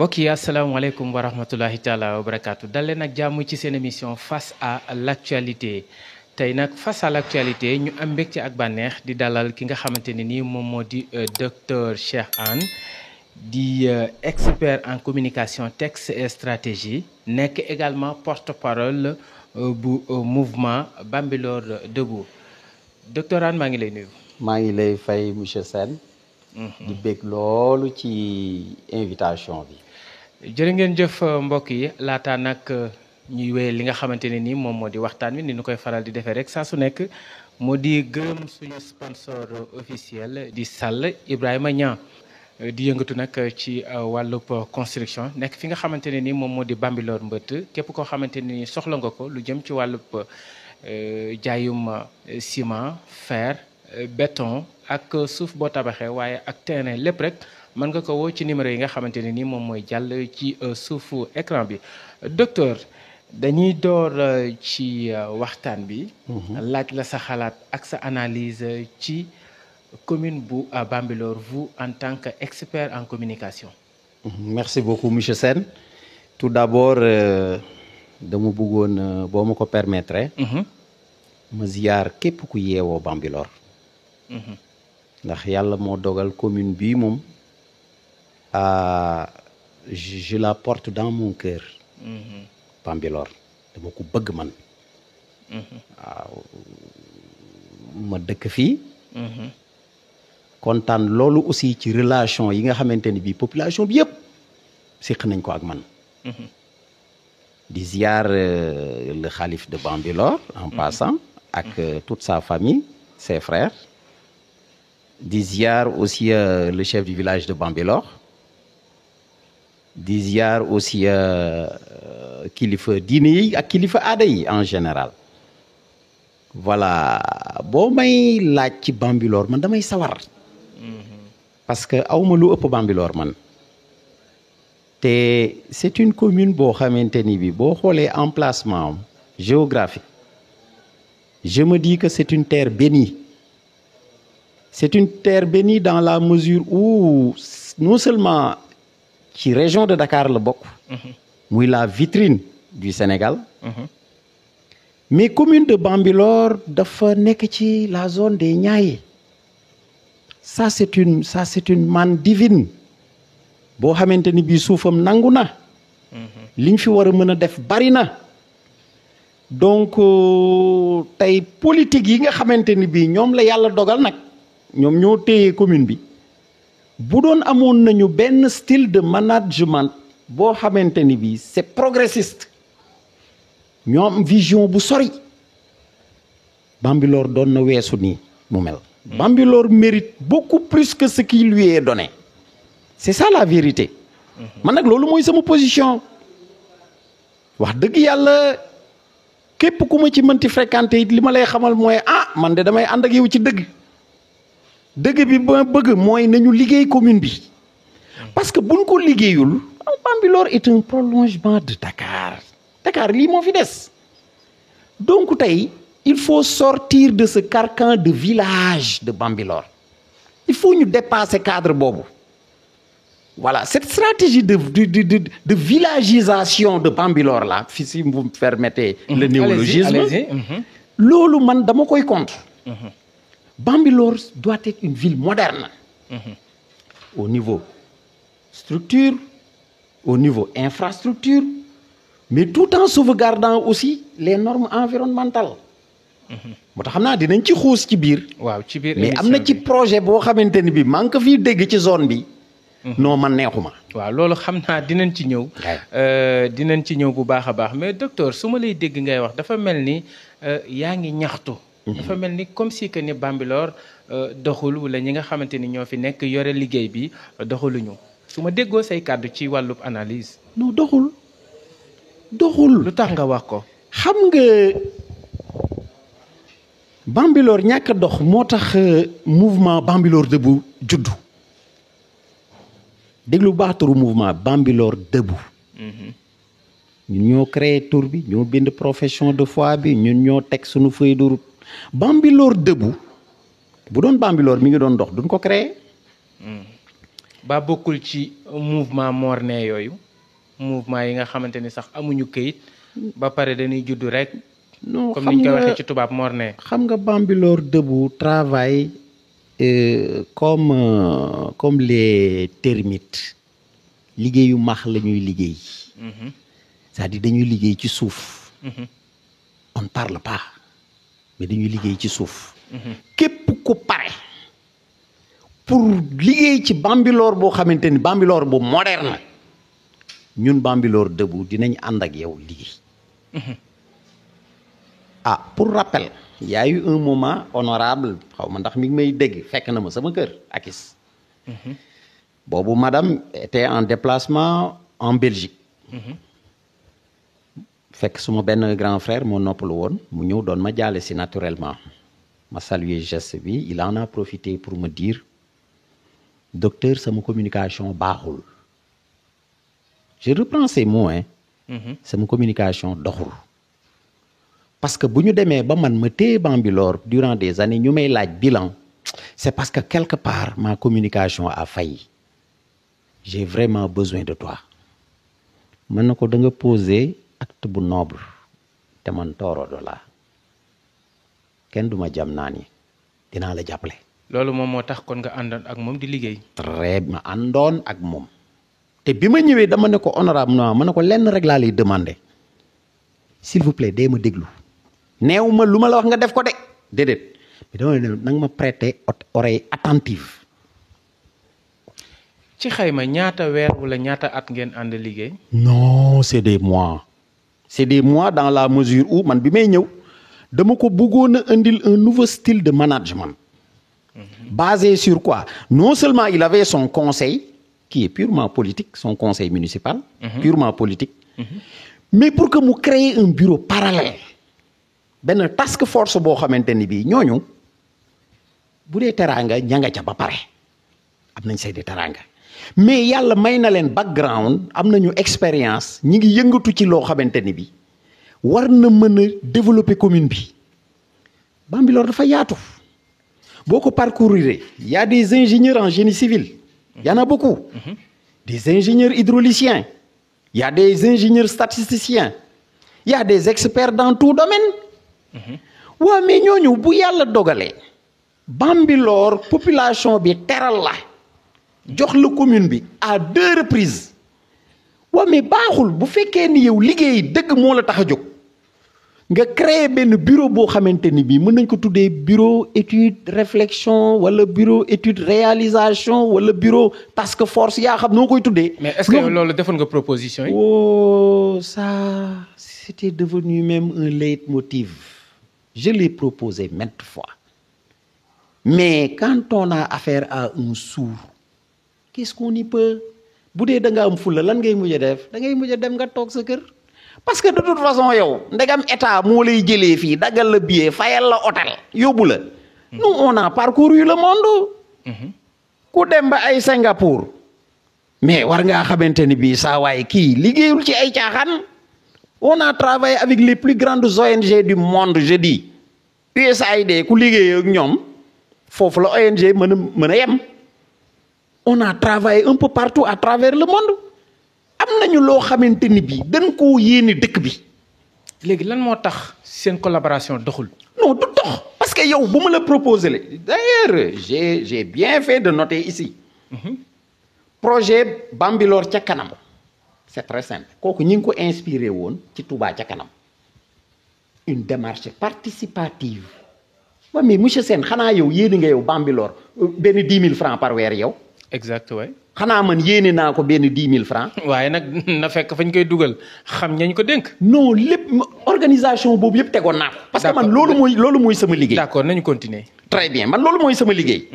mbokk yi asalaamaaleykum wa rahmatulahi taala wa barakaatu dal leen ak jàmm ci seen émission face à l'actualité tey nag face à l'actualité ñu am mbégte ak bànneex di dalal ki nga xamante ne nii moom moo di docteur Cheikh Anne di expert en communication texte et stratégie nekk également porte-parole bu mouvement Bambilor Debout docteur Anne maa ngi lay nuyu. maa ngi lay fay monsieur Sène. di bég loolu ci invitation bi. jërë ngeen jëf mbokk yi laata nag ñuy wéyal li nga xamante ne ni moom moo di waxtaan wi ni ñu koy faral di defee rek saa su nekk moo di gërëm suñu sponsor officiel di Sall Ibrahima Niang di yëngatu nag ci wàllub construction nekk fi nga xamante ne ni moom moo di Bambilor mbëtt képp koo xamante ne ni soxla nga ko lu jëm ci wàllub jaayum ciment fer béton ak suuf boo tabaxee waaye ak terrain lépp rek mën nga ko woo ci numéro yi nga xamante ne ni moom mooy jàll ci suufu écran bi docteur dañuy door ci waxtaan bi laaj la sa xalaat ak sa analyse ci commune bu Bambilor vous en tant qu'expert en communication. Merci beaucoup monsieur Sène tout d'abord dama bëggoon boo ma ko permettre ma ziyaar képp ku yeewoo Bambilor ndax yàlla moo dogal commune bii moom je la porte dans mon cœur. Bambilor dama ko bëgg man. waaw ma dëkk fii. kontaan loolu aussi ci relation yi nga xamante ni bii population bi yëpp séq nañ ko ak man. di ziar le khalife de Bambilor en passant ak toute sa famille ses frères. di ziar aussi le chef du village de Bambilor. di ziar aussi kilifa diine yi ak kilifa aada yi en général. voilà boo may laaj ci Bambilor man damay sawar. parce que awma lu ëpp Bambilor man. te c'est une commune boo xamante ni bi boo xoolee emplacement géographique. je me dis que c'est une terre bénie. c'est une terre bénie dans la mesure où non seulement ci région de Dakar la bokk. muy la vitrine du Sénégal. mais commune de Bambilor dafa nekk ci la zone des Niayes. ça c'est une manne divine. boo xamante ni bii suufam nangu na. liñ fi war a mën a def bari na. donc tey politique yi nga xamante ni bii ñoom la yàlla dogal nag. ñoom ñoo téye commune bi. bu doon amoon nañu benn style de management boo xamante ni bii c'est progressiste. ñoo am vision bu sori. Bambilor doon na weesu nii mu mel. Bambilor mérite beaucoup plus que ce qui lui est donné. c'est ça la vérité. man nag loolu mooy sama position. wax dëgg yàlla képp ku ma ci mënti fréquenter it li ma lay xamal mooy man de damay ànd ak yow ci dëgg. dëgg bi ba bëgg mooy nañu liggéey commune bi. parce que buñ ko liggéeyul. Bambilor est un prolongement de Dakar. Dakar lii moo fi des. donc tey il faut sortir de ce carcan de village de Bambilor. il faut ñu dépasser cadre boobu. voilà cette stratégie de villagisation de Bambilor là si vous me permettez le néologisme. loolu man dama koy contre. Bambilor doit être une ville moderne. au niveau structure, au niveau infrastructure, mais tout en sauvegardant aussi les normes environnementales. moo tax xam naa dinañ ci xuus ci biir. waaw ci biir mais am na ci projet boo xamante ni bi maa ngi ko fii dégg ci zone bi. non man neexuma. waaw loolu xam naa dinañ ci ñëw. dinañ ci ñëw bu baax a baax mais docteur su ma lay dégg ngay wax dafa mel ni yaa ngi ñaxtu. dafa mel ni comme si que ni Bambilor doxul wala ñi nga xamante ni ñoo fi nekk yore liggéey bi doxaluñu su ma déggoo say kàddu ci wàllub analyse. non doxul. lu tax nga wax ko. xam nga Bambilor ñàkk a dox moo tax mouvement Bambilor Debout juddu. déglu baax turu mouvement Bambilor Debout. ñun ñoo créé tur bi ñoo bind profession de foi bi ñun ñoo teg suñu feuille de route. Bambilor Debout bu doon Bambilor mi ngi doon dox duñ ko créé. ba bokkul ci mouvement morne yooyu mouvement yi nga xamante ni sax amuñu këyit ba pare dañuy judd rek. non comme niñ koy waxee ci tubaab morne. xam nga Bambilor Debout travaille comme les termites liggéeyu max la ñuy liggéey. c'est-à-dire dañuy liggéey ci suuf. on ne parle pas mais dañuy liggéey ci suuf. képp ku pare pour liggéey ci Bambilor boo xamante ni Bambilor bu moderne ñun Bambilor Debout dinañ ànd ak yow liggéey. ah pour rappel il y a eu un moment honorable xaw ma ndax mi ngi may dégg fekk na ma sama kër akis boobu madame était en déplacement en Belgique. fekk suma benn grand frère moo noppalu woon mu ñëw doon ma jaale si naturellement ma saluer geste bi il en a profité pour me dire docteur sama communication baaxul je reprends ces mots hein. sama communication doxul. parce que bu ñu demee ba man ma téye Bambilor durant des années ñu may laaj bilan c'est parce que quelque part ma communication a failli j'ai vraiment besoin de toi mën na ko da nga poser acte bu noble te man tooro do la kenn du ma jam naa ni dinaa la jàppale. loolu moom moo tax kon nga àndoon ak moom di liggéey. très ma àndoon ak moom te bi ma ñëwee dama ne ko honorable non ma ne ko lenn rek laa lay demander s'il vous plaît dee ma déglu. neew ma lu ma la wax nga def ko de déedéet mais dama ne nanga ma prêter oreille attentive. ci xayma ñaata weer wala ñaata at ngeen ànd liggéey. non c'est des mois. c'est des mois dans la mesure où man bi may ñëw dama ko bëggoon a indil un nouveau style de management. basé sur quoi non seulement il avait son conseil qui est purement politique son conseil municipal. purement politique. mais pour que mu créer un bureau parallèle. benn task force boo xamante ni bii ñooñu bu dee teraanga ña nga ca ba pare am nañ say di teraanga mais yàlla may na leen background am nañu expérience ñi ngi yëngatu ci loo xamante ni bii war na mën a développer commune bi Bambilor dafa yaatu boo ko parcourir y a des ingénieurs en génie civil y en a beaucoup des ingénieurs hydrauliciens y a des ingénieurs statisticiens y a des experts dans tout domaine. waaw mais ñooñu bu yàlla dogalee Bambilor population bi teral la jox la commune bi à 2 reprises waaw mais baaxul bu fekkee ni yow liggéey dëgg moo la tax a jóg nga créer benn bureau boo xamante ni bii mën nañ ko tuddee bureau étude réflexion wala bureau étude réalisation wala bureau task force yaa xam noo koy tuddee. mais est-ce que loolu defoon nga proposition yi. oh ça c'était devenu même un leitmotiv. Je l'ai proposé maintes fois. Mais quand on a affaire à un sourd, qu'est-ce qu'on y peut? bu dee da nga am fulla lan ngay mujj a def da ngay mujj a dem nga toog sa kër. parce que de toute façon yow ndegam état moo lay jëlee fii daggal la billet fayal la hôtel yóbbu la. nous on a parcouru le monde. ku dem ba ay Singapour. mais war ngaa xamante ni bii saa waay kii liggéeyul ci ay caaxaan. on a travaillé avec les plus grandes ONG du monde je dis USAID ku liggéey ak ñoom foofu la ONG mën a yem. on a travaillé un peu partout à travers le monde am nañu loo xamante ni bii dañ koo yéene dëkk bi. léegi lan moo tax seen collaboration doxul. non du dox parce que yow bu ma la proposé la d'ailleurs j'ai bien fait de noter ici. projet Bambilor ca kanam. c'est très simple kooku ñi ngi ko inspiré woon ci Touba ca kanam une démarche participative. waaw mais monsieur Sène xanaa yow yéene nga yow Bambilor benn 10 000 francs par weer yow. exact waay. xanaa man yéene naa ko benn 10 000 francs. waaye nag na fekk fañ koy dugal xam ñañ ko dénk. non lépp organisation boobu yëpp tegoon naa ko. parce que man loolu mooy sama liggéey. d'accord nañu continuer. très bien man loolu mooy sama liggéey.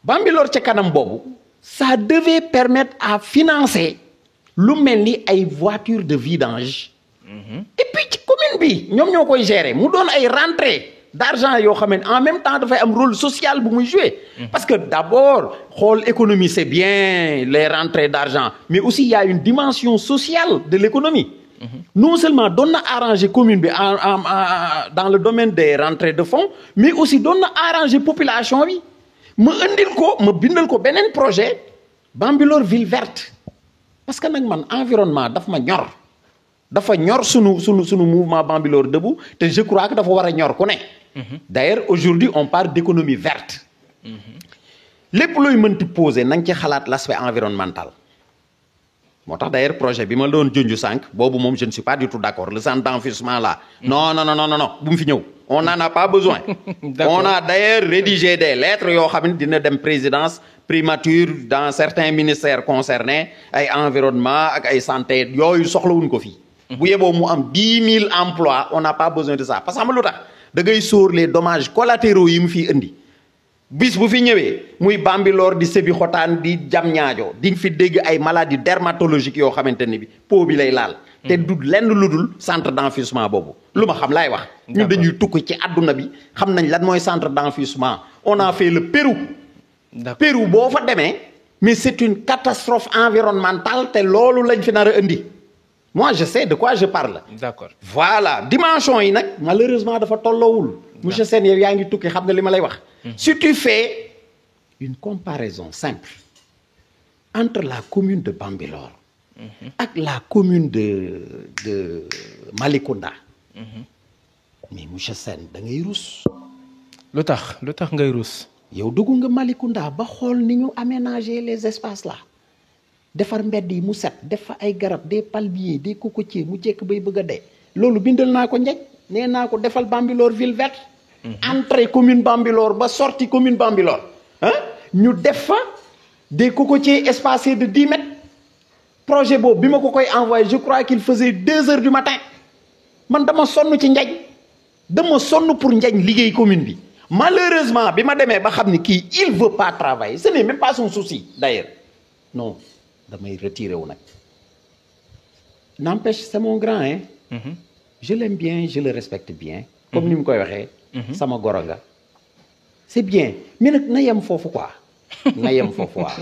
Bambilor ca kanam boobu. ça devait permettre à financer. lu mel ni ay voitures de vidange. et puis ci commune bi ñoom ñoo koy gérer mu doon ay rentrées d'argent yoo xam ne en même temps dafay am rôle social bu muy jouer. parce que d'abord xool économie c'est bien les rentrées d'argent mais aussi il y a une dimension sociale de l'économie. non seulement doon na arranger commune bi dans le domaine des rentrées de fonds mais aussi doon na arranger population bi ma indil ko ma bindal ko beneen projet Bambilor ville verte parce que nag man environnement daf ma ñor dafa ñor sunu mouvement Bambilor debout te je crois que dafa war a ñor ku ne. D'ailleurs aujourd'hui on parle d'économie verte. lépp looy mënti poser na nga ci xalaat l'aspect environnemental. moo tax d'ailleurs projet bi ma doon junj sànq boobu moom je ne suis pas du tout d'accord le centre d'enfouissement là. non bu mu fi ñëw. on n'en a pas besoin. on a d'ailleurs rédigé des lettres yoo xam ne dina dem présidence primature dans certains ministères concernés ay environnement ak ay santé yooyu soxlawuñ ko fii. bu yeboo mu am 10 000 emplois on n'a pas besoin de ça parce que xam nga lu tax da ngay sóor les dommages collatéraux yi mu fiy indi. bis bu fi ñëwee muy Bambilor di Sébikotane di Diamniadio di nga fi dégg ay maladies dermatologiques yoo xamante ni bi peau bi lay laal. te du lenn lu dul centre d'enfouissement boobu. lu ma xam laay wax. ñun dañuy tukki ci àdduna bi xam nañ lan mooy centre d'enfouissement on a fait le Pérou. Pérou boo fa demee. mais c'est une catastrophe environnementale te loolu lañ fi nar a indi. moi je sais de quoi je parle. d'accord voilà dimension yi nag malheureusement dafa tolloowul. monsieur Sène yow yaa ngi tukki xam nga li ma lay wax. si tu fais une comparaison simple entre la commune de Bambilor ak la commune de Malicounda mais monsieur Sène da ngay rus. lu tax ngay rus. yow dugg nga Malicounda ba xool ni ñu aménager les espaces là defar mbedd yi mu set def fa ay garab des palmiers des cocotiers mu jekk bay bëgg a dee loolu bindal naa ko njëkk nee naa ko defal Bambilor ville verte. entrée commune Bambilor ba sortie commune Bambilor ñu def fa des cocotiers espacés de 10 mètres projet boobu bi ma ko koy envoyé je crois qu'il faisait 2 heures du matin man dama sonn ci njañ dama sonn pour njañ liggéey commune bi malheureusement bi ma demee ba xam ni kii il veut pas travailler ce n'est même pas son souci d'ailleurs non damay retiré wu nag n'empêche c'est mon grand hein je l'aime bien je le respecte bien comme ni mu koy waxee sama goro nga c'est bien mais nag na yem foofu quoi na yem foofu waaw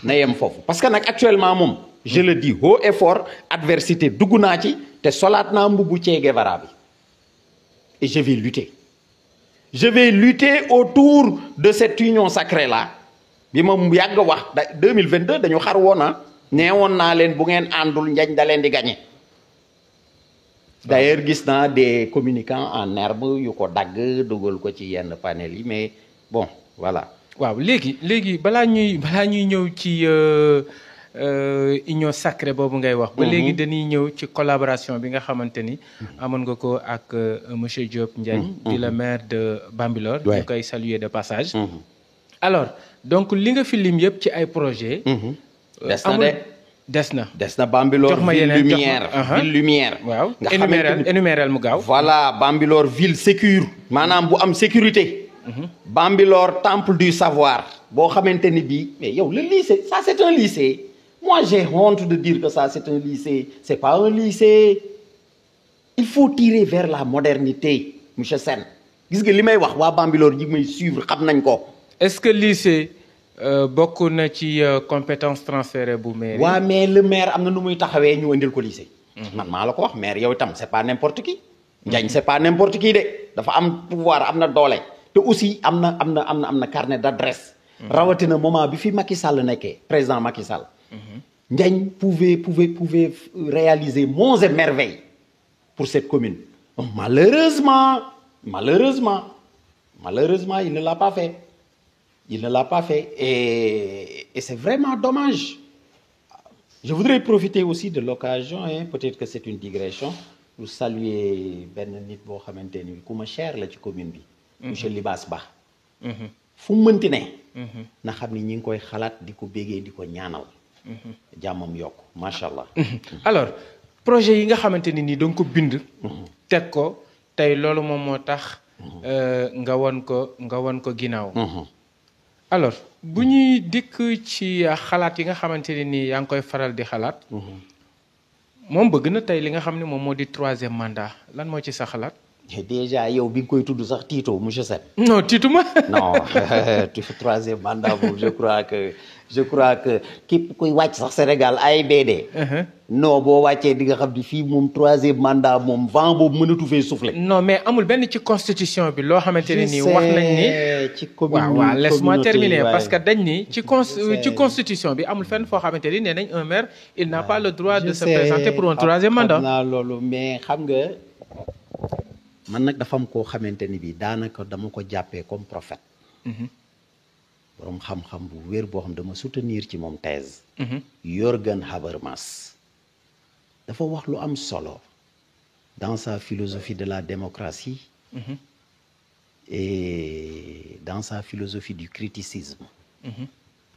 na yem foofu parce que nag actuellement moom je le dis haut et fort adversité dugg naa ci te solaat naa mbubbu Che Guevara bi et je vais lutter autour de cette union sacrée là bi ma yàgg wax 2022 dañu xar woon na nee woon naa leen bu ngeen àndul njañ da leen di gagner. D'ailleurs gis naa des communicants en herbe yu ko dagg dugal ko ci yenn panel yi mais bon voilà. waaw léegi balaa ñuy ñëw ci union sacrée boobu ngay wax. ba léegi dañuy ñëw ci collaboration bi nga xamante ni. amoon nga ko ak monsieur Diop Ndiagne. di le maire de Bambilor. ñu koy saluer de passage. alors donc li nga fi lim yëpp ci ay projets. des na Bambilor ville lumière ville lumière. waaw énuméral mu gaaw. voilà Bambilor ville sécure. maanaam bu am sécurité. Bambilor temple du savoir. boo xamante ni bii mais yow le lycée ça c'est un lycée. moi j'ai honte de dire que ça c'est un lycée c'est pas un lycée. il faut tirer vers la modernité monsieur Sène gis nga li may wax waa Bambilor yi may suivre xam nañ ko. est-ce que lycée bokk na ci compétence transférée bu maire. waaw mais le maire am na nu muy taxawee ñu indil ko lycée. man maa la ko wax maire yow itam c'est pas n'importe qui. Ndiagne c'est pas n'importe qui de dafa am pouvoir am na doole. te aussi am na carnet d'adresse. rawatina moment bi fi Macky Sall nekkee président Macky Sall. Ndiagne pouvait réaliser monts et merveilles pour cette commune. Malheureusement il ne l'a pas fait. Et c'est vraiment dommage. Je voudrais profiter aussi de l'occasion peut-être que c'est une digression pour saluer benn nit boo xamante ni ku ma cher la ci commune bi. monsieur Libaas Ba. fu mu mënti ne. na xam ni ñi ngi koy xalaat di ko bégee di ko ñaanal. jàmmam yokk macha allah. alors projet yi nga xamante ni nii da nga ko bind. teg ko tey loolu moom moo tax. nga won ko ginnaaw. alors bu ñuy dikk ci xalaat yi nga xamante ne nii yaa ngi koy faral di xalaat. moom bëgg na tey li nga xam ne moom moo di 3e mandat lan moo ci sa xalaat. déjà yow bi nga koy tudd sax tiito monsieur Seck. non tiituma. non troisième mandat boobu je crois que képp koy wàcc sax Sénégal AIBD. non boo wàccee di nga xam ni fii moom troisième mandat moom vent boobu mënatu fee souffler. non mais amul benn ci constitution bi loo xamante ne nii wax nañ ni. ci commune waaw laisse-moi terminer parce que dañ ni ci constitution bi amul fenn foo xamante ni nee nañ un maire il n'a pas le droit de se présenter pour un troisième mandat. xam naa loolu mais xam nga man nag dafa am koo xamante ni bii daanaka dama ko jàppee comme prophète. borom xam-xam bu wér boo xam dama soutenir ci moom thèse. Jürgen Habermas dafa wax lu am solo dans sa philosophie de la démocratie. Et dans sa philosophie du criticisme.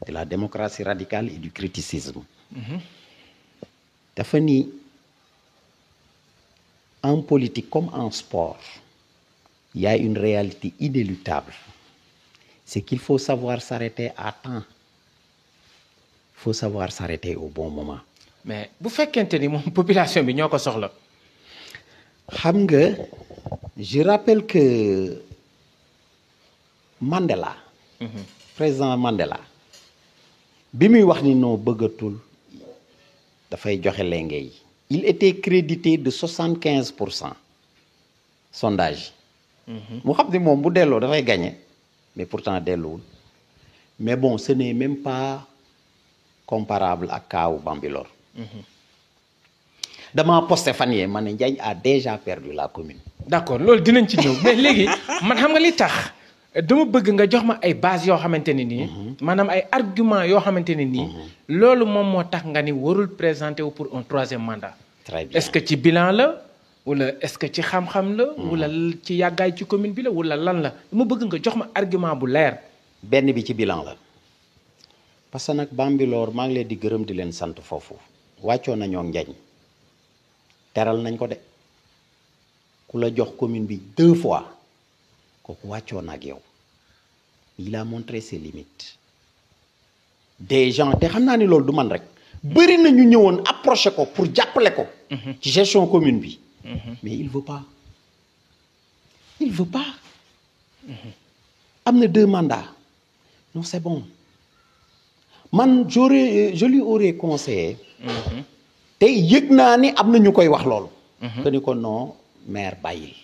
De la démocratie radicale et du criticisme. dafa ni en politique comme en sport il y a une réalité inéluctable. C'est qu'il faut savoir s'arrêter à temps. Il faut savoir s'arrêter au bon moment. mais bu fekkente ni moom population bi ñoo ko soxla. xam nga je rappelle que Mandela. président Mandela. bi muy wax ni noo bëggatul dafay joxe lenge yi. il était crédité de 75%. sondage. mu xam ni moom bu delloo dafay gagné. mais pourtant delluwul. mais bon ce n'est même pas comparable ak kaawu Bambilor. dama posté fan yee ma ne Ndiagne a déjà perdu la commune. d'accord loolu dinañ ci ñëw mais léegi man xam nga li tax dama bëgg nga jox ma ay base yoo xamante ne nii. maanaam ay argument yoo xamante ne nii. loolu moom moo tax nga ni warul présenter wu pour un troisième mandat. très bien est-ce que ci bilan la wala est-ce que ci xam-xam la. wala ci yàggaay ci commune bi la wala lan la dama bëgg nga jox ma argument bu leer. benn bi ci bilan la parce que nag Bambilor maa ngi leen di gërëm di leen sant foofu wàccoo nañoo Ndiagne teral nañ ko de ku la jox commune bi 2 fois kooku wàccoo na ak yow il a montré ses limites des gens te xam naa ni loolu du man rek bëri na ñu ñëwoon approché ko pour jàppale ko ci gestion commune bi mais il veut pas am na 2 mandats non c'est bon man je lui aurais conseillé te yëg naa ni am na ñu koy wax loolu que ni ko non maire bàyyil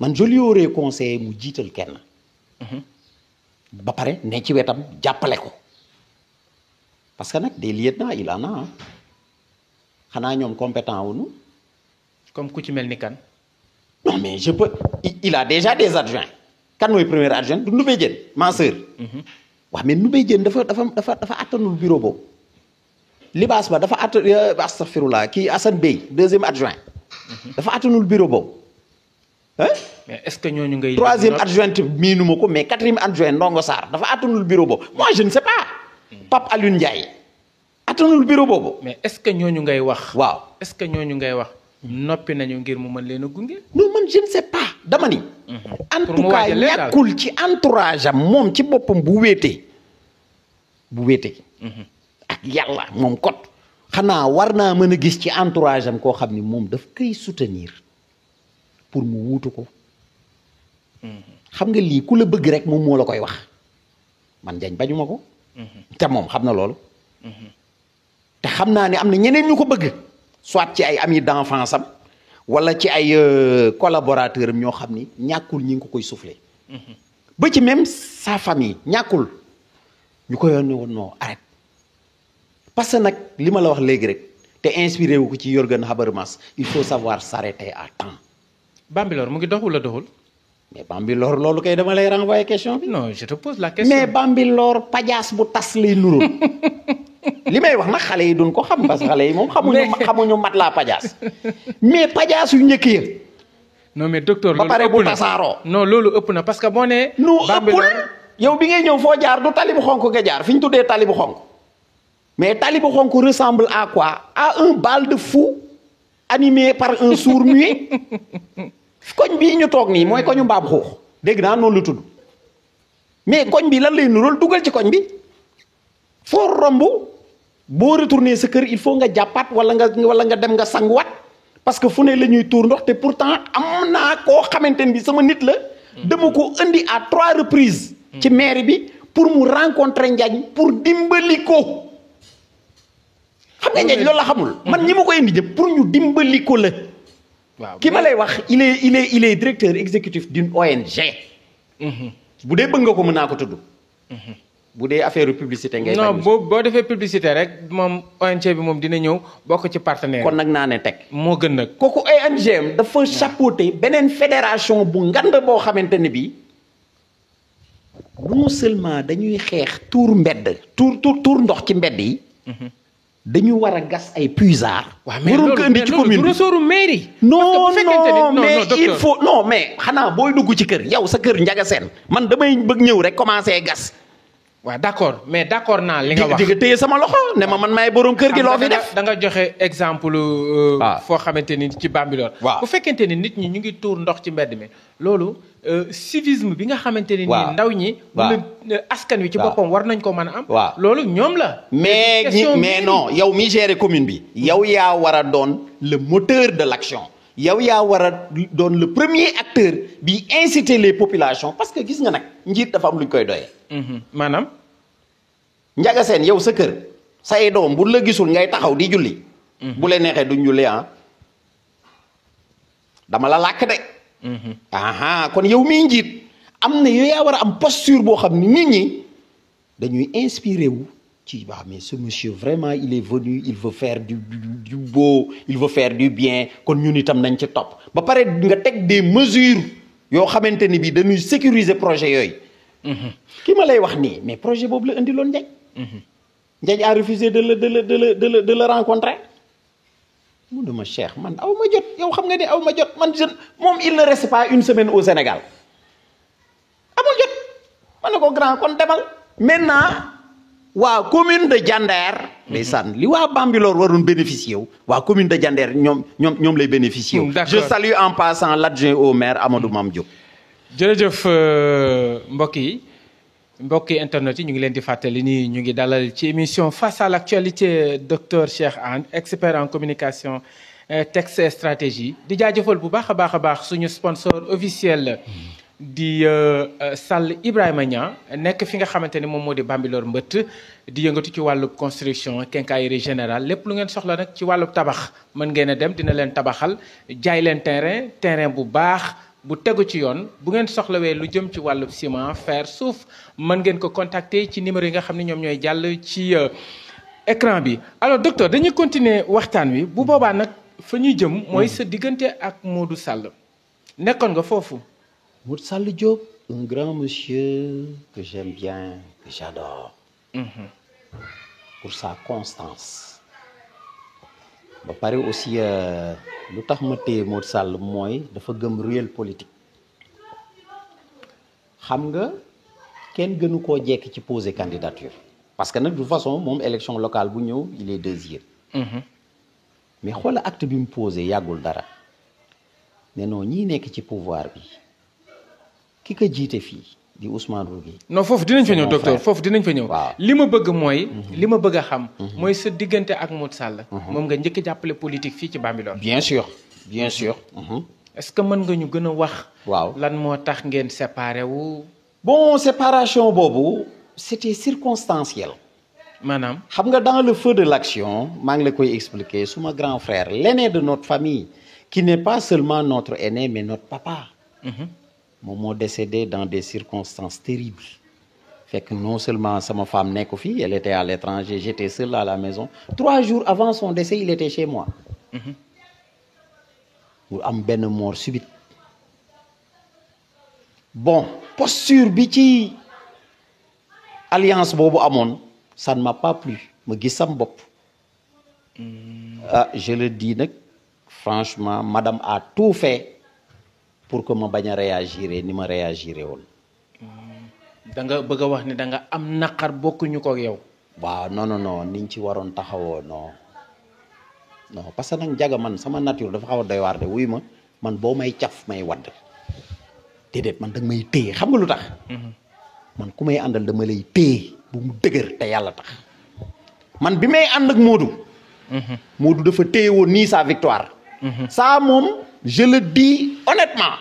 man je lui aurais conseillé mu jiital kenn ba pare ne ci wetam jàppale ko parce que nag des lieutenants il en a xanaa ñoom compétent wuñu comme ku ci mel ni kan. non mais je peux il a déjà des adjoints kan mooy premier adjoint du Ndoubé Diène ma sœur waaw mais Ndoubé Diène dafa attanul bureau boobu libaas ba dafa astafirullah kii Assane Bey deuxième adjoint dafa attanul bureau boobu hein mais est-ce que ñooñu ngay. troisième adjointe miinuma ko mais quatrième adjoint Ndongo Sarr dafa attanul bureau boobu moi je ne sais pas Pape Alioune Ndiaye attanul bureau boobu. mais est-ce que ñooñu ngay wax. waaw est-ce que ñooñu ngay wax noppi nañu ngir mu mën leen a gunge. non man je ne sais pas dama ni. en tout cas ñàkkul ci entourage am moom ci boppam bu wéetee ak yàlla moom kot xanaa war naa mën a gis ci entourage am koo xam ni moom daf koy soutenir pour mu wuutu ko xam nga lii ku la bëgg rek moom moo la koy wax man Ndiagne bañuma ko te moom xam na loolu te xam naa ne am na ñeneen ñu ko bëgg soit ci ay amis d'enfance am wala ci ay collaborateurs am ñoo xam ni ñàkkul ñi ngi ko koy souffler ba ci même sa famille ñàkkul ñu ko yoon ne woon non arrête parce que nag li ma la wax léegi rek te inspiré wu ko ci Jürgen Habermas il faut savoir s'arrêter à temps. Bambilor mu ngi dox wala doxul. mais Bambilor loolu kay dama lay renvoyer question bi. non je te pose la question. mais Bambilor pajaas bu tas lay nurul li may wax nag xale yi duñ ko xam parce que xale yi moom xamuñu mat laa pajaas mais pajaas yu njëkk ya. non mais docteur ba pare bu tasaaroo. non loolu ëpp na parce que boo nee. nu ëppul yow bi ngay ñëw foo jaar du tali bu xonk nga jaar fi ñu tuddee tali bu xonk mais tali bu xonk ressemble à quoi à un bal de fou animé par un sourd-muet koñ bii ñu toog nii mooy koñu mbaam xuux dégg naa noonu lu tudd mais koñ bi lan lay nurool dugal ci koñ bi foo romb boo retourner sa kër il faut nga jàppaat wala nga dem nga sanguwaat parce que fu ne la ñuy tuur ndox te pourtant am naa koo xamante ni sama nit la. dama ko indi à 3 reprises. ci mairie bi pour mu rencontrer Ndiagne pour dimbali ko. xam nga Ndiagne loolu la xamul. man ñi ma ko indi jëpp pour ñu dimbali ko la. waaw ki ma lay wax il est directeur exécutif d'une ONG. bu dee bëgg nga ko mën naa ko tudd. bu dee affaire publicité ngay. non boo defee publicité rek moom ONG bi moom dina ñëw bokk ci partenaire. kon nag naa ne teg. moo gën nag. kooku ONG am dafa chapeauté beneen fédération bu ngand boo xamante ne bii non seulement dañuy xeex tuur mbedd. tuur ndox ci mbedd yi. dañu war a gas ay puisards. waaw mais loolu mais loolu du ressortu mairie. non mais il faut non mais xanaa booy dugg ci kër yow sa kër Ndiaga Sène man damay bëgg ñëw rek commencé gas. waaw d'accord mais d'accord naa li nga wax di nga téye sama loxo ne ma man maay borom kër gi loo fi def. da nga joxe exemple. foo xamante ni ci Bambilor. waaw bu fekkente ni nit ñi ñu ngi tuur ndox ci mbedd mi loolu civisme bi nga xamante ni. waaw ndaw ñi. wala askan wi ci boppam war nañ ko mën a am. waaw loolu ñoom la. mais non yow mi gérer commune bi. yow yaa war a doon le moteur de l'action. yow yaa war a doon le premier acteur bi inciter les populations parce que gis nga nag njiit dafa am lu ñu koy doyee. maanaam. Ndiaga Sène yow sa kër say doom bu la gisul ngay taxaw di julli. bu leen neexee duñ julli dama la làkk de. kon yow miy njiit am na yow yaa war a am posture boo xam ni nit ñi dañuy inspiré wu ci waaw mais ce monsieur vraiment il est venu il veut faire du beau il veut faire du bien kon ñun itam nañ ci topp ba pare nga teg des mesures yoo xamante ni bii dañuy sécuriser projet yooyu. ki ma lay wax nii mais projet boobu la indiloon Ndiagne. Ndiagne a refusé de le rencontrer. mu ne ma Cheikh man aw ma jot yow xam nga ni aw ma jot man jeune moom il ne reste pas une semaine au Sénégal amul jot ma ne ko grand kon demal. maintenant waa commune de Diender. ndeysaan li waa Bambilor waroon bénéficier wu. waa commune de Diender ñoom lay bénéficier wu. je salue en passant l'adjoint au maire Amadou Mame Diop. jërëjëf mbokki internet yi ñu ngi leen di fàttali ni ñu ngi dalal ci émission face à l'actualité docteur Cheikh Anne expert en communication texte et stratégie di jaajëfal bu baax a baax suñu sponsor officiel di Sall Ibrahima Niang nekk fi nga xamante ni moom moo di Bambilor mbëtt di yëngatu ci wàllub construction quincaillerie générale lépp lu ngeen soxla nag ci wàllub tabax mën ngeen a dem dina leen tabaxal jaay leen terrain bu baax bu tegu ci yoon bu ngeen soxlawee lu jëm ci wàllub ciment fer suuf mën ngeen ko contacter ci numéro yi nga xam ne ñoom ñooy jàll ci écran bi. alors docteur dañuy continuer waxtaan wi bu boobaa nag fa ñuy jëm mooy sa diggante ak Modou Sall nekkoon nga foofu. Modou Sall Diop un grand monsieur que j'aime bien que j'adore. Pour sa constance. ba pare aussi lu tax ma téye Modou Sall mooy dafa gëm réel politique xam nga kenn gënu koo jekk ci poser candidature parce que nag de toute façon moom élection locale bu ñëw il est deuxième. mais xoola acte bi mu posé yàggul dara ne non ñii nekk ci pouvoir bi ki ko jiite fii di Ousmane Rougui. non foofu dinañ fa ñëw docteur foofu dinañ fa ñëw. waaw li ma bëgg mooy. li ma bëgg a xam. mooy sa diggante ak Modou Sall. moom nga njëkk jàppale politique fii ci Bambilor. bien sûr bien sûr. est-ce que mën nga ñu gën a wax. waaw lan moo tax ngeen séparé wu. bon séparation boobu c'était circonstanciel. maanaam. xam nga dans le feu de l'action maa ngi la koy expliquer suma grand frère l'aîné de notre famille qui n'est pas seulement notre aîné mais notre papa. moom moo décédé dans des circonstances terribles fekk non seulement sama femme nekku fii elle était à l'étranger j'étais seul à la maison 3 jours avant son décès il était chez moi. mu am benn mort subite. bon posture bi ci alliance boobu amoon ça ne m'a pas plu ma gis sam bopp. je le dis nag franchement madame a tout fait pour que ma bañ a réagir ni ma réagir woon. da nga bëgg a wax ni da nga am naqar bokkuñu ko ak yow. waaw non niñ ci waroon taxawoo non parce que nag Ndiaga man sama nature dafa xaw a doy waar de wuy ma man boo may caf may wadd déedéet man da nga may téye xam nga lu tax. man ku may àndal dama lay téye bu mu dëgër te yàlla tax man bi may ànd ak Modou. Modou dafa téye woon nii sa victoire. Ça moom je le dis honnêtement.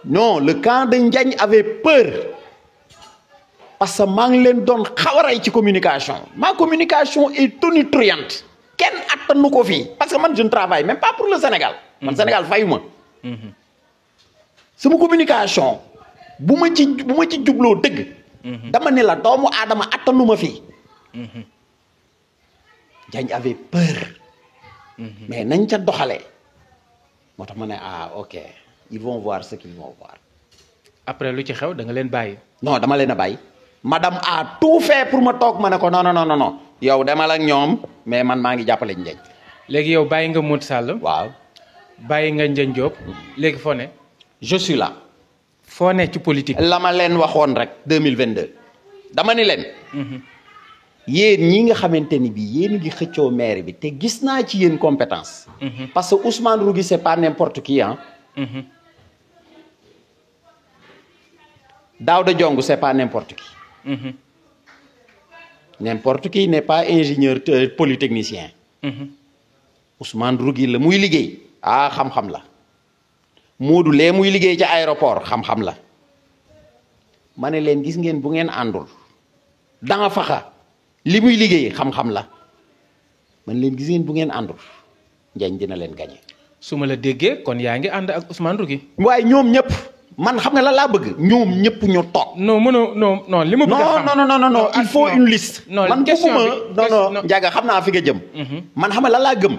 Non, le camp de Ndiagne avait peur parce que maa ngi leen doon xawaray ci communication. Ma communication est tonitruante. Kenn attanu ko fii parce que man je ne travaille même pas pour le Sénégal. Man Sénégal fayuma. Sama communication bu ma ci jubloo dëgg. dama ne la doomu aadama attanu ma fii. Ndiagne avait peur. mais nañ ca doxalee. moo tax ma ne ok ils vont voir ce qu'ils vont voir. après lu ci xew da nga leen bàyyi. non dama leen a bàyyi. madame a tout fait pour ma toog ma ne ko non yow demal ak ñoom mais man maa ngi jàppale Ndiagne. léegi yow bàyyi nga Modou Sall. waaw. bàyyi nga Ndiagne Diop. léegi foo ne. je suis là. foo ne ci politique. la ma leen waxoon rek 2022. dama ni leen. yéen ñi nga xamante ni bii yéen ngi xëccoo maire bi te gis naa ci yéen compétence. parce que Ousmane Rougui c'est pas n'importe qui hein. Daouda Diong c'est pas n'importe qui. N'importe qui n'est pas ingénieur polytechnicien. Ousmane Rougui la muy liggéey xam-xam la. Modou lee muy liggéey ci aéroport xam-xam la. ma ne leen gis ngeen bu ngeen àndul. danga faxa li muy liggéey xam-xam la. man leen gis ngeen bu ngeen àndul. Ndiagne dina leen gagné. su ma la déggee kon yaa ngi ànd ak Ousmane Rougui. waaye ñoom ñëpp. man xam nga lan laa bëgg. ñoom ñëpp ñu toog. non non li ma bëgg a xam non il faut une liste. man question bi non Ndiaga xam naa fi nga jëm. man xam nga lan laa gëm.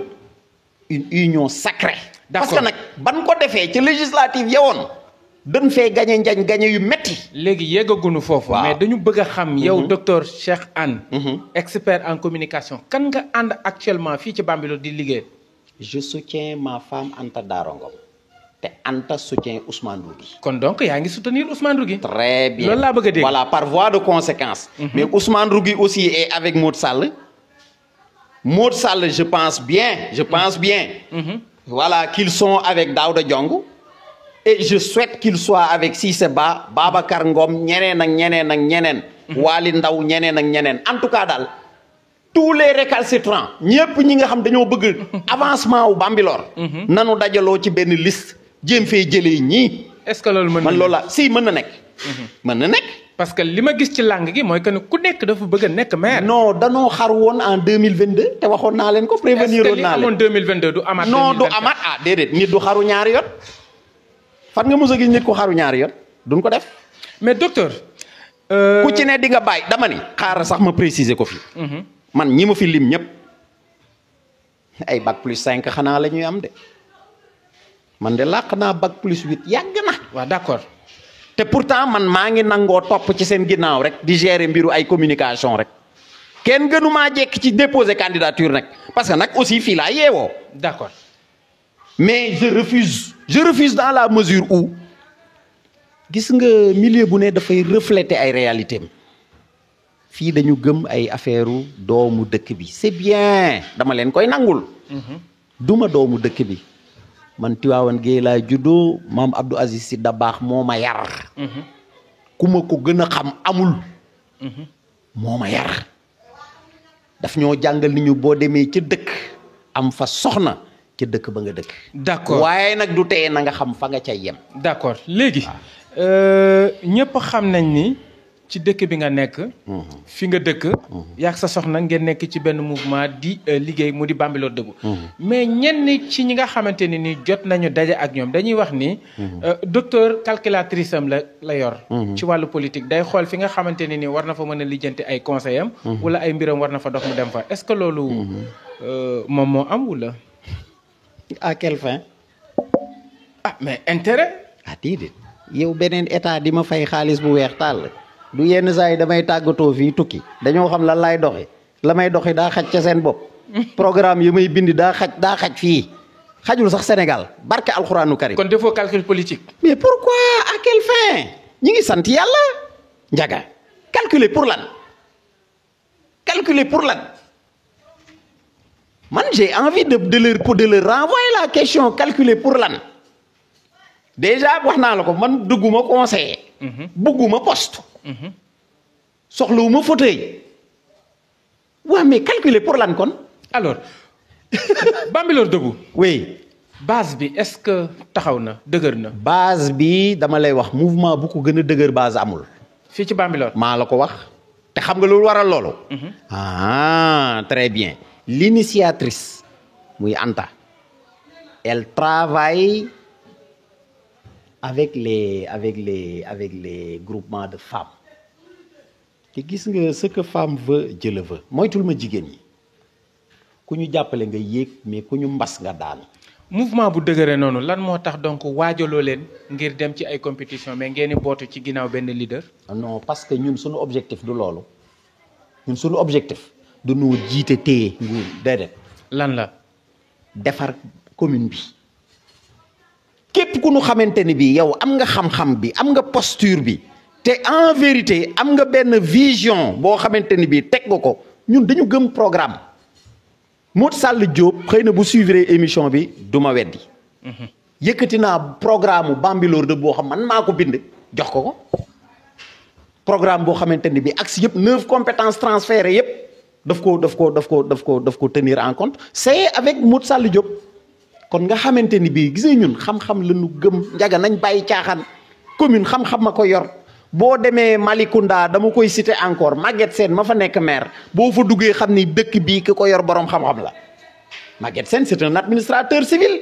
une union sacrée. parce que nag ban ko defee ci législative yewoon. dañ fee gañe Ndiagne gañe yu metti. léegi yeggaguñu foofu. mais dañu bëgg a xam. yow docteur Cheikh Anne. expert en communication. kan nga ànd actuellement fii ci Bambilor di liggéey. je soutiens ma femme Anta Daro Ngom. te Anta soutient Ousmane Rougui. kon donc yaa ngi soutenir Ousmane Rougui. très bien loolu laa bëgg a dégg. voilà par voie de conséquence. mais Ousmane Rougui aussi est avec Modou Sall. Modou Sall je pense bien. Voilà qu'ils sont avec Daouda Diong. et je souhaite qu'ils soient avec Cissé Ba Babacar Ngom ñeneen ak ñeneen. Waly Ndaw ñeneen ak ñeneen en tout cas daal. tous les récalcitrants ñëpp ñi nga xam dañoo bëgg avancement wu Bambilor. nanu dajaloo ci benn liste. jéem fee jëlee ñii. est-ce que loolu mën na man loolu la si mën na nekk. mën na nekk. parce que li ma gis ci langue gi mooy que ne ku nekk dafa bëgg a nekk maire. non danoo xar woon en 2022 te waxoon naa leen ko. prévenir woon naa leen est-ce que li amoon 2022 du amaat. non du amaat déedéet nit du xaru ñaari yoon. fan nga mos a gis nit ku xaru ñaari yoon duñ ko def. mais docteur. ku ci ne di nga bàyyi dama ni. xaaral sax ma préciser ko fi. man ñi ma fi lim ñëpp ay bac plus 5 xanaa la ñuy am de. man de làq naa bac plus 8 yàgg na. waaw d'accord. te pourtant man maa ngi nangoo topp ci seen ginnaaw rek di gérer mbiru ay communication rek. kenn gënu maa jekk ci déposer candidature nag parce que nag aussi fii laa yeewoo. d'accord. mais je refuse dans la mesure où gis nga milieu bu ne dafay refléter ay réalités am fii dañu gëm ay affaire doomu dëkk bi c'est bien dama leen koy nangul. duma doomu dëkk bi. man Tivaouane Gueye laa juddoo maam Abdou Aziz Sy Dabakh moo ma yar. ku ma ko gën a xam amul. moo ma yar. daf ñoo jàngal ni ñu boo demee ca dëkk am fa soxna ca dëkk ba nga dëkk. d'accord waaye nag du teye na nga xam fa nga cay yem. d'accord léegi. ñëpp xam nañ ni ci dëkk bi nga nekk. fi nga dëkk. yaag sa soxna ngeen nekk ci benn mouvement di liggéey mu di Bambilor Debout. mais ñenn ci ñi nga xamante ne ni jot nañu daje ak ñoom dañuy wax ni. docteur calculatrice am la yor. ci wàllu politique day xool fi nga xamante ne ni war na fa mën a lijjanti ay conseils am. wala ay mbiram war na fa dox mu dem fa est-ce que loolu. moom moo am wala. à quelle fin. ah mais intérêt. déedéet yow beneen état di ma fay xaalis bu weex tàll. du yenn saa yi damay tàggatoo fii tukki dañoo xam lan laay doxi la may doxi daa xaj ca seen bopp programme yi may bind daa xaj fii xajul sax Sénégal barke alxuraanu karim. kon defoo calcul politique. mais pourquoi à quelle fin ñi ngi sant yàlla Ndiaga calculer pour lan man j'ai envie de leur renvoyer la question calculer pour lan déjà wax naa la ko man dugguma conseiller. bugguma poste. soxlawuma fauteuil. waaw mais calculer pour lan kon. alors Bambilor debout. oui. base bi est-ce que taxaw na dëgër na. base bi dama lay wax mouvement bu ko gën a dëgër base amul. fii ci Bambilor. maa la ko wax. te xam nga loolu waral loolu. ah très bien. l'initiatrice muy Anta. elle travaille avec les groupements de femmes. te gis nga ce que femme veut Dieu le veut moytul ma jigéen ñi ku ñu jàppale nga yéeg mais ku ñu mbas nga daanu. mouvement bu dëgëree noonu lan moo tax donc waajaloo leen ngir dem ci ay compétition mais ngeen di bootu ci ginnaaw benn leader. non parce que ñun suñu objectif du loolu ñun suñu objectif du ñu jiite téye nguur déedéet. lan la. defar commune bi képp ku ñu xamante ni bi yow am nga xam-xam bi am nga posture bi te en vérité am nga benn vision boo xamante ni bi teg nga ko ñun dañu gëm programme. Modou Sall Diop xëy na bu suivre émission bi du ma weddi. yëkkati naa programme Bambilor de boo xam man maa ko bind jox ko programme boo xamante ni bi axe yëpp 9 compétences transférées yëpp daf ko tenir en compte c'est avec Modou Sall Diop. kon nga xamante ni bii gisee ñun xam-xam la ñu gëm njaga nañ bàyyi caaxaan commune xam-xam ma ko yor boo demee Malicounda dama koy citer encore Maguette Sène ma fa nekk maire boo fa duggee xam ni dëkk bii ki ko yor boroom xam-xam la Maguette Sène c'est un administrateur civil.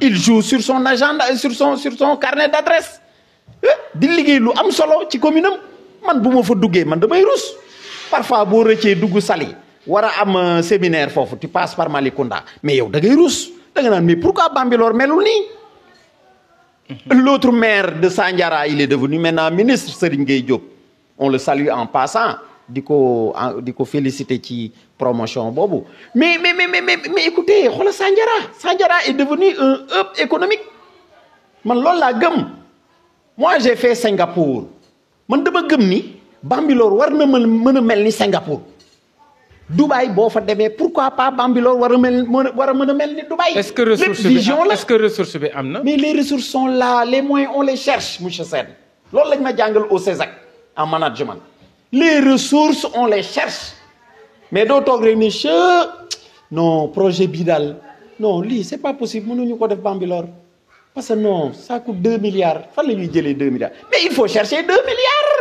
il joue sur son agenda sur son carnet d'adresse di liggéey lu am solo ci commune am man bu ma fa duggee man damay rus parfois boo rëccee dugg Saly war a am séminaire foofu tu passes par Malicounda mais yow da ngay rus da nga naan mais pourquoi Bambilor melul nii. L'autre maire de Sandiara il est devenu maintenant ministre Serigne Gueye Diop on le salue en passant di ko féliciter ci promotion boobu mais écoutez xoolal Sandiara est devenu un hub économique man loolu laa gëm moi j'ai fait Singapour man dama gëm ni Bambilor war na mën a mel ni Singapour. Dubaï boo fa demee pourquoi pas Bambilor war a mën a mel ni Dubaï. est-ce que ressource bi am na. mais les ressources sont là les moyens on les cherche monsieur Sène loolu lañ ma jàngal au CESAC en management les ressources on les cherche mais doo toog rek ni non projet bii daal non lii c'est pas possible mënuñu ko def Bambilor parce que non ça coûte 2 milliards fan la ñuy jëlee 2 milliards mais il faut chercher 2 milliards.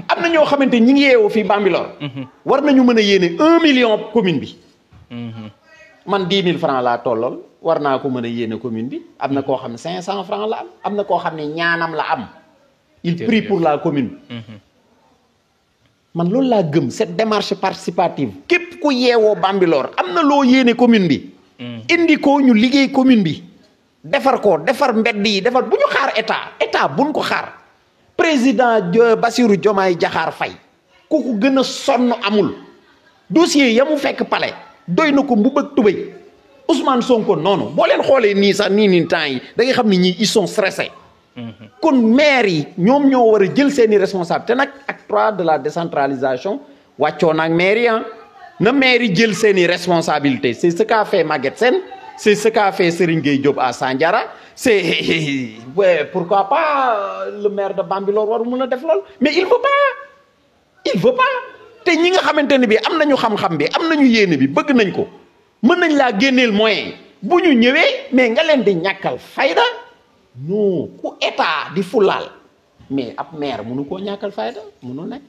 am na ñoo xamante ñi ngi yeewoo fii Bambilor. war nañu mën a yéene 1 million commune bi. man 10 000 francs laa tollool war naa ko mën a yéene commune bi am na koo xam ne 500 francs la am na koo xam ne ñaanam la am. il prie pour la commune. man loolu laa gëm cette démarche participative. képp ku yeewoo Bambilor am na loo yéene commune bi. indi ko ñu liggéey commune bi. defar ko defar mbedd yi defar bu ñu xaar état buñ ko xaar. président Bassirou Diomaye Diakhar Faye ku ko gën a sonn amul dossier ya mu fekk palais doy na ko mbubb ak tubéy Ousmane Sonko noonu boo leen xoolee nii sax nii temps yi da nga xam ne ñii ils sont stressés. kon maire yi ñoom ñoo war a jël seeni responsabilité te nag acte 3 de la décentralisation wàccoon ak maire yi na maire yi jël seeni responsabilité c'est ce qu'a fait Maguette Sène c'est ce qu'a fait Serigne Gueye Diop à Sandiara c'est ouais, pourquoi pas le maire de Bambilor waru mën a def lool mais il veut pas te ñi nga xamante ne bi am nañu xam-xam bi am nañu yéene bi bëgg nañ ko mën nañ laa génneel moyen bu ñu ñëwee mais nga leen di ñàkkal fayda non ku état di fulaal mais ab maire mënu koo ñàkkal fayda mënu nekk.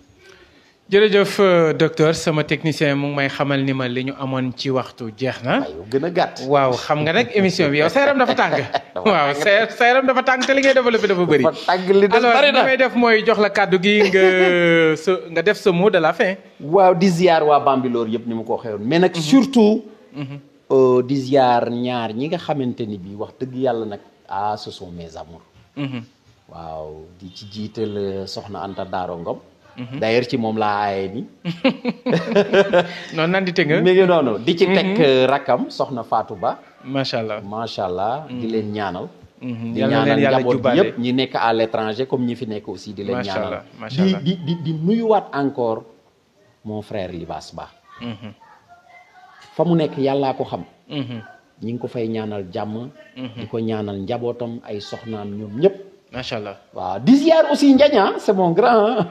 jërëjëf docteur sama technicien mu ngi may xamal ni ma li ñu amoon ci waxtu jeex na. waaw gën a gàtt. waaw xam nga nag émission bi yow sa yaram dafa tàng. waaw sa yaram dafa tàng te li ngay développé dafa bëri. alors li may def mooy jox la kàddu gi nga def sa mot de la fin. waaw di ziar waa Bambilor yëpp ni ma ko waxee woon mais nag surtout. di ziar ñaar ñi nga xamante ni bii wax dëgg yàlla nag ce sont mes amours. waaw di ci jiital soxna Anta Daaro Ngom. d'ailleurs ci moom laa aaye ni non nandite nga mi ngi noonu di ci teg rakkam soxna Fatou Ba macha allah di leen ñaanal di yàlla ñaanal leen yàlla njaboot jubale yëpp ñi nekk à l'étranger comme ñi fi nekk aussi di leen ñaanal macha allah di nuyuwaat encore mon frère Libaas Ba fa mu nekk yàllaa ko xam ñi ngi ko fay ñaanal jàmm di ko ñaanal njabootam ay soxnaam ñoom ñëpp macha allah waaw di ziar aussi Ndiagne c'est mon grand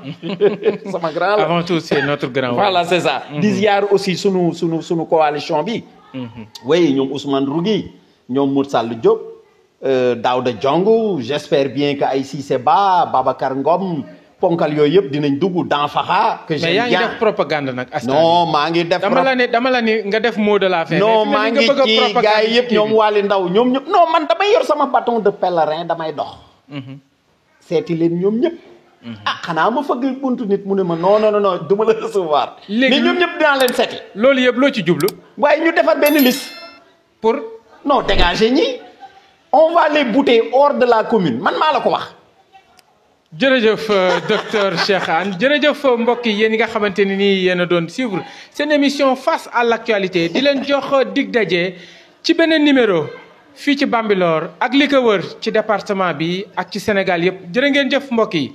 sama grand la avant tout c'est notre grand voilà c'est ça di ziar aussi sunu coalition bi oui ñoom Ousmane Rougui ñoom Moursal Diop Daouda Diongo j'espère bien que ay Cissé Ba Babacar Ngom ponkal yooyu yëpp dinañ dugg dans Faxa. que j'aime bien mais yaa ngi def propagande nag. non maa ngi def. dama la ni nga def mot de la fin. non maa ngi ci gars yi yëpp ñoom Waly Ndaw ñoom ñëpp non man damay yor sama bâton de pèlerin damay dox. seeti leen ñoom ñëpp. ah xanaa ma fëgg buntu nit mu ne ma non du ma la recevoir. léegi mais ñoom ñëpp dinaa leen seeti. loolu yëpp loo ci jublu. waaye ñu defar benn liste. pour. non dégager ñi. on va les bouter hors de la commune man maa la ko wax. jërëjëf docteur Cheikh Anne jërëjëf mbokk yi yéen yi nga xamante ne nii yéen a doon suivre seen émission face à l'actualité di leen jox dig daje ci beneen numéro fii ci Bambilor ak li ko wër ci département bi ak ci Sénégal yëpp jërë ngeen jëf mbokk yi.